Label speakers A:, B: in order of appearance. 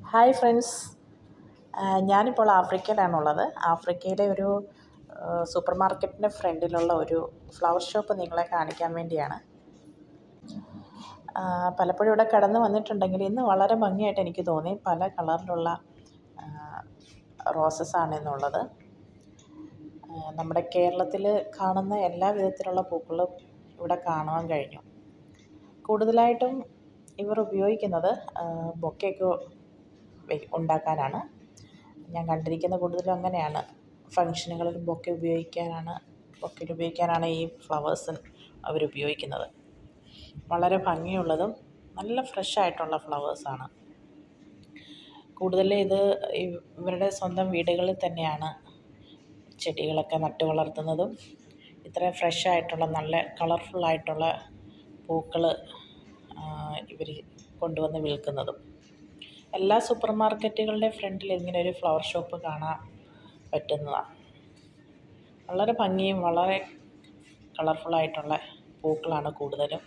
A: Hi friends. ഞാനിപ്പോൾ ആഫ്രിക്കയിലാണുള്ളത്. ആഫ്രിക്കയിലെ ഒരു സൂപ്പർ മാർക്കറ്റിൻ്റെ ഫ്രണ്ടിലുള്ള ഒരു ഫ്ലവർ ഷോപ്പ് നിങ്ങളെ കാണിക്കാൻ വേണ്ടിയാണ്. പലപ്പോഴും ഇവിടെ കടന്നു വന്നിട്ടുണ്ടെങ്കിൽ ഇന്ന് വളരെ ഭംഗിയായിട്ട് എനിക്ക് തോന്നി. പല കളറിലുള്ള റോസസാണെന്നുള്ളത്. നമ്മുടെ കേരളത്തിൽ കാണുന്ന എല്ലാ വിധത്തിലുള്ള പൂക്കളും ഇവിടെ കാണുവാൻ കഴിഞ്ഞു. കൂടുതലായിട്ടും ഇവർ ഉപയോഗിക്കുന്നത് ബൊക്കെയൊക്കെ ഉണ്ടാക്കാനാണ്. ഞാൻ കണ്ടിരിക്കുന്ന കൂടുതലും അങ്ങനെയാണ്. ഫങ്ഷനുകളിൽ ബൊക്കയിൽ ഉപയോഗിക്കാനാണ് ഈ ഫ്ലവേഴ്സ് അവരുപയോഗിക്കുന്നത്. വളരെ ഭംഗിയുള്ളതും നല്ല ഫ്രഷായിട്ടുള്ള ഫ്ലവേഴ്സാണ്. കൂടുതലും ഇത് ഇവരുടെ സ്വന്തം വീടുകളിൽ തന്നെയാണ് ചെടികളൊക്കെ നട്ടു വളർത്തുന്നതും ഇത്രയും ഫ്രഷായിട്ടുള്ള നല്ല കളർഫുള്ളായിട്ടുള്ള പൂക്കൾ ഇവർ കൊണ്ടുവന്ന് വിൽക്കുന്നതും. എല്ലാ സൂപ്പർ മാർക്കറ്റുകളുടെ ഫ്രണ്ടിൽ ഇങ്ങനെ ഒരു ഫ്ലവർ ഷോപ്പ് കാണാൻ പറ്റുന്നതാണ്. വളരെ ഭംഗിയും വളരെ കളർഫുള്ളായിട്ടുള്ള പൂക്കളാണ് കൂടുതലും.